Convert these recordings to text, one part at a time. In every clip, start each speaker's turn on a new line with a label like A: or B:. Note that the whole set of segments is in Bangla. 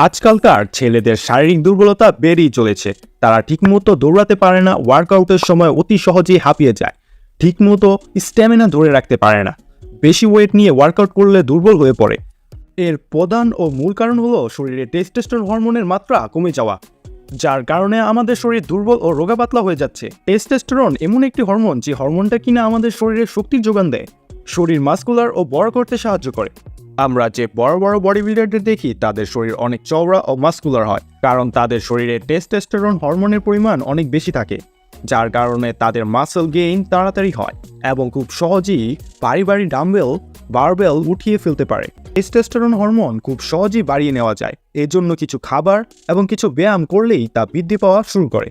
A: আজকালকার ছেলেদের শারীরিক দুর্বলতা বেড়েই চলেছে। তারা ঠিকমতো দৌড়াতে পারে না, ওয়ার্কআউটের সময় অতি সহজেই হাঁপিয়ে যায়, ঠিকমতো স্ট্যামিনা ধরে রাখতে পারে না, বেশি ওয়েট নিয়ে ওয়ার্কআউট করলে দুর্বল হয়ে পড়ে। এর প্রধান ও মূল কারণ হলো শরীরে টেস্টোস্টেরন হরমোনের মাত্রা কমে যাওয়া, যার কারণে আমাদের শরীর দুর্বল ও রোগাপাতলা হয়ে যাচ্ছে। টেস্টোস্টেরন এমন একটি হরমোন যে হরমোনটা কিনা আমাদের শরীরে শক্তির যোগান দেয়, শরীর মাস্কুলার ও বড় করতে সাহায্য করে। আমরা যে বড় বড় বডি বিল্ডারদের দেখি তাদের শরীর অনেক চওড়া ও মাস্কুলার হয়, কারণ তাদের শরীরে টেস্টোস্টেরন হরমোনের পরিমাণ অনেক বেশি থাকে, যার কারণে তাদের মাসল গেইন তাড়াতাড়ি হয় এবং খুব সহজেই ভারী ডাম্বেল বারবেল উঠিয়ে ফেলতে পারে। টেস্টোস্টেরন হরমোন খুব সহজেই বাড়িয়ে নেওয়া যায়, এজন্য কিছু খাবার এবং কিছু ব্যায়াম করলেই তা বৃদ্ধি পাওয়া শুরু করে।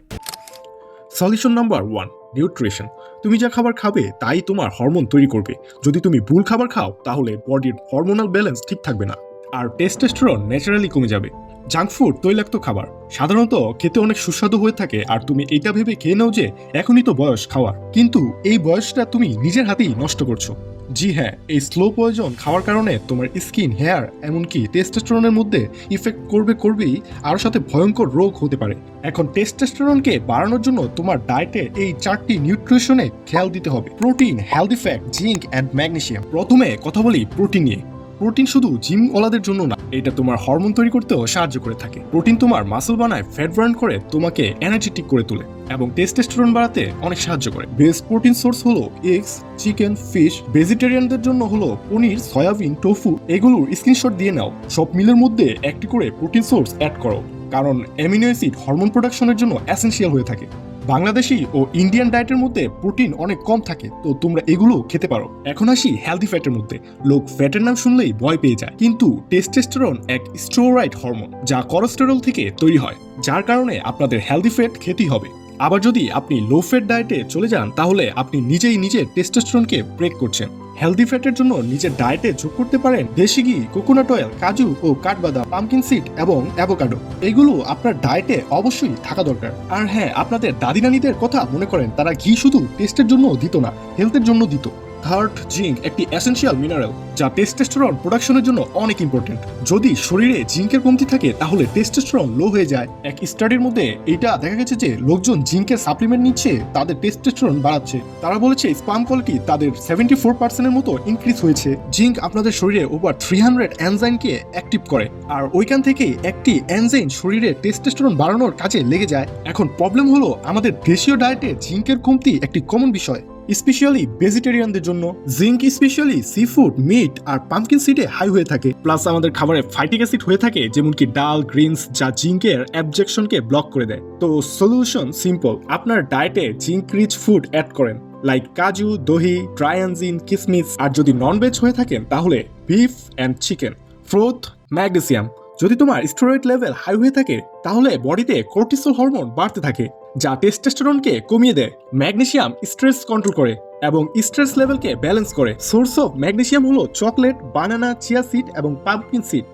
B: Solution number 1, nutrition. তুমি যা খাবার খাবে তাই তোমার হরমোন তৈরি করবে। যদি তুমি ভুল খাবার খাও তাহলে বডির হরমোনাল ব্যালেন্স ঠিক থাকবে না, আর টেস্টোস্টেরন ন্যাচারালি কমে যাবে। জাঙ্ক ফুড, তৈলাক্ত খাবার সাধারণত খেতে অনেক সুস্বাদু হয়ে থাকে, আর তুমি এটা ভেবে খেয়ে নাও যে এখনই তো বয়স খাওয়ার, কিন্তু এই বয়সটা তুমি নিজের হাতেই নষ্ট করছো। জি হ্যাঁ, এই স্লো পয়জন খাওয়ার কারণে তোমার স্কিন, হেয়ার, এমনকি টেস্টোস্টেরনের মধ্যে ইফেক্ট করবেই, আর সাথে ভয়ঙ্কর রোগ হতে পারে। এখন টেস্টোস্টেরনকে বাড়ানোর জন্য তোমার ডায়েটে এই 4টি নিউট্রিশনে খেয়াল দিতে হবে: protein, healthy fat, zinc and magnesium. প্রথমে কথা বলি প্রোটিন নিয়ে। প্রোটিন শুধু জিম ওলাদের জন্য না, এটা তোমার হরমোন তৈরি করতেও সাহায্য করে থাকে। প্রোটিন তোমার মাসল বানায়, ফ্যাট বার্ন করে, তোমাকে এনার্জেটিক করে তোলে এবং টেস্টোস্টেরন বাড়াতে অনেক সাহায্য করে। বেস্ট প্রোটিন সোর্স হলো এগস, চিকেন, ফিশ। ভেজিটেরিয়ানদের জন্য হলো পনির, সয়াবিন, টোফু। এগুলোর স্ক্রিনশট দিয়ে নাও। সব মিলের মধ্যে একটি করে প্রোটিন সোর্স অ্যাড করো, কারণ অ্যামিনো অ্যাসিড হরমোন প্রোডাকশনের জন্য এসেনশিয়াল হয়ে থাকে। বাংলাদেশি ও ইন্ডিয়ান ডায়েটের মধ্যে প্রোটিন অনেক কম থাকে, তো তোমরা এগুলো খেতে পারো। এখন আসি হেলদি ফ্যাটের মধ্যে। লোক ফ্যাটের নাম শুনলেই ভয় পেয়ে যায়, কিন্তু টেস্টোস্টেরন এক স্টেরয়েড হরমোন যা কোলেস্টেরল থেকে তৈরি হয়, যার কারণে আপনাদের হেলদি ফ্যাট খেতেই হবে। আবার যদি আপনি লো ফ্যাট ডায়েটে চলে যান তাহলে আপনি নিজের টেস্টোস্টেরনকে ব্রেক করছেন। হেলদি ফ্যাটের জন্য নিজের ডায়েটে যোগ করতে পারেন দেশি ঘি, কোকোনাট অয়েল, কাজু ও কাঠবাদাম, পামকিন সিড এবং অ্যাভোকাডো। এগুলো আপনার ডায়েটে অবশ্যই থাকা দরকার। আর হ্যাঁ, আপনাদের দাদি নানিদের কথা মনে করেন, তারা ঘি শুধু টেস্টের জন্য দিত না, হেলথের জন্য দিত। থার্ড, জিঙ্ক একটি এসেনশিয়াল মিনারেল যা টেস্টোস্টেরন প্রোডাকশনের জন্য অনেক ইম্পর্টেন্ট। যদি শরীরে জিঙ্কের কমতি থাকে তাহলে টেস্টোস্টেরন লো হয়ে যায়। এক স্টাডির মধ্যে এটা দেখা গেছে যে লোকজন জিঙ্কের সাপ্লিমেন্ট নিচ্ছে, তাদের টেস্টোস্টেরন বাড়াচ্ছে। তারা বলেছে স্পার্ম কোয়ালিটি তাদের 74% মতো ইনক্রিজ হয়েছে। জিঙ্ক আপনাদের শরীরে ওভার 300 এনজাইমকে অ্যাক্টিভ করে, আর ওইখান থেকেই একটি এনজাইম শরীরে টেস্টোস্টেরন বাড়ানোর কাজে লেগে যায়। এখন প্রবলেম হলো আমাদের দেশীয় ডায়েটে জিঙ্কের কমতি একটি কমন বিষয়, স্পেশালি ভেজিটেরিয়ানদের জন্য। Zinc specially sea food, meat আর পাম্পকিন সিডে হাই হয়ে থাকে। প্লাস আমাদের খাবারে ফাইটিক অ্যাসিড হয়ে থাকে, যেমন কি ডাল, গ্রিনস, যা জিঙ্কের অ্যাবজেকশনকে ব্লক করে দেয়। তো সলিউশন সিম্পল, আপনার ডায়েটে জিঙ্ক রিচ ফুড অ্যাড করেন, লাইক কাজু, দহি, ট্রায়ানজিন, কিসমিস। আর যদি নন ভেজ হয়ে থাকেন তাহলে beef and chicken. Fourth, magnesium. যদি তোমার স্টেরয়েড লেভেল হাই হয়ে থাকে তাহলে বডিতে কর্টিসল হরমোন বাড়তে থাকে, যা টেস্টোস্টেরনকে কমিয়ে দেয়। ম্যাগনেসিয়াম স্ট্রেস কন্ট্রোল করে এবং স্ট্রেস লেভেলকে ব্যালেন্স করে। সোর্স অফ ম্যাগনেসিয়াম হলো চকলেট, বানানা, চিয়া সিড এবং পাম্পকিন সিড।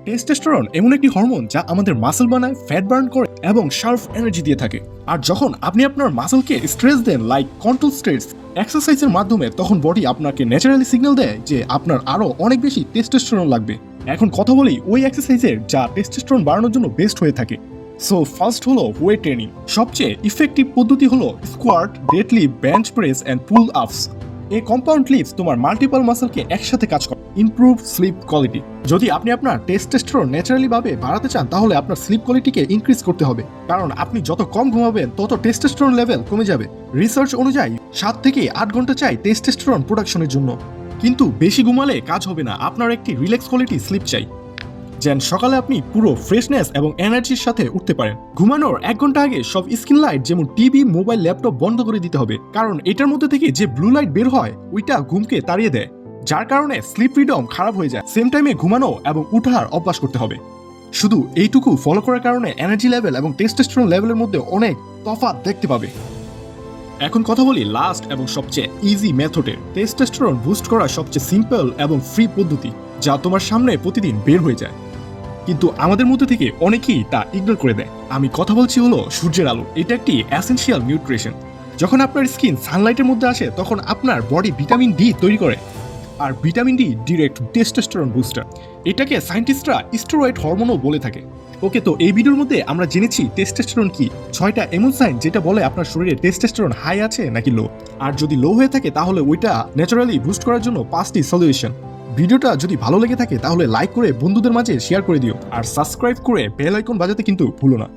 B: টেস্টোস্টেরন এমন একটি হরমোন যা আমাদের মাসল বানায়, ফ্যাট বার্ন করে এবং শার্প এনার্জি দিয়ে থাকে। আর যখন আপনি আপনার মাসলকে স্ট্রেস দেন, লাইক কন্ট্রোল স্ট্রেস এক্সারসাইজের মাধ্যমে, তখন বডি আপনাকে ন্যাচারালি সিগন্যাল দেয় যে আপনার আরো অনেক বেশি টেস্টোস্টেরন লাগবে। এখন কথা বলি ওই এক্সারসাইজের যা টেস্টোস্টেরন বাড়ানোর জন্য বেস্ট হয়ে থাকে। সো ফার্স্ট হলো ওয়েট ট্রেনিং। সবচেয়ে ইফেক্টিভ পদ্ধতি হলো squat, deadlift, bench press and পুল আপস। এই কম্পাউন্ড লিফটস তোমার মাল্টিপল মাসলকে একসাথে কাজ করে। Improve slip quality. যদি আপনি আপনার টেস্টোস্টেরন ন্যাচারালি ভাবে বাড়াতে চান তাহলে আপনার স্লিপ কোয়ালিটিকে ইনক্রিজ করতে হবে, কারণ আপনি যত কম ঘুমাবেন তত টেস্টোস্টেরন লেভেল কমে যাবে। রিসার্চ অনুযায়ী 7 থেকে 8 ঘন্টা চাই টেস্টোস্টেরন প্রোডাকশনের জন্য, কিন্তু বেশি ঘুমালে কাজ হবে না। আপনার একটি রিল্যাক্স কোয়ালিটি স্লিপ চাই, যেন সকালে আপনি পুরো ফ্রেশনেস এবং এনার্জির সাথে উঠতে পারেন। ঘুমানোর 1 ঘন্টা আগে সব স্ক্রিন লাইট, যেমন টিভি, মোবাইল, ল্যাপটপ বন্ধ করে দিতে হবে, কারণ এটার মধ্যে থেকে যে ব্লু লাইট বের হয় ওইটা ঘুমকে তাড়িয়ে দেয়, যার কারণে স্লিপ রিদম খারাপ হয়ে যায়। সেম টাইমে ঘুমানো এবং উঠার অভ্যাস করতে হবে। শুধু এইটুকু ফলো করার কারণে এনার্জি লেভেল এবং টেস্টোস্টেরন লেভেলের মধ্যে অনেক তফাৎ দেখতে পাবে। এখন কথা বলি লাস্ট এবং সবচেয়ে ইজি মেথডের। টেস্টোস্টেরন বুস্ট করা সবচেয়ে সিম্পল এবং ফ্রি পদ্ধতি, যা তোমার সামনে প্রতিদিন বের হয়ে যায়, কিন্তু আমাদের মধ্যে থেকে অনেকেই তা ইগনোর করে দেয়। আমি কথা বলছি হলো সূর্যের আলো। এটা একটি এসেনশিয়াল নিউট্রিশন। যখন আপনার স্কিন সানলাইটের মধ্যে আসে তখন আপনার বডি ভিটামিন ডি তৈরি করে, আর vitamin D direct testosterone booster. এটাকে সায়েন্টিস্টরা স্টেরয়েড হরমোনও বলে থাকে। ওকে, তো এই ভিডিওর মধ্যে আমরা জেনেছি টেস্টোস্টেরন কি, 6টা এমন সাইন যেটা বলে আপনার শরীরে টেস্টোস্টেরন হাই আছে নাকি লো, আর যদি লো হয়ে থাকে তাহলে ওইটা ন্যাচারালি বুস্ট করার জন্য 5টি সলিউশন। ভিডিওটা যদি ভালো লেগে থাকে তাহলে লাইক করে বন্ধুদের মাঝে শেয়ার করে দিও, আর সাবস্ক্রাইব করে বেল আইকন বাজাতে কিন্তু ভুলো না।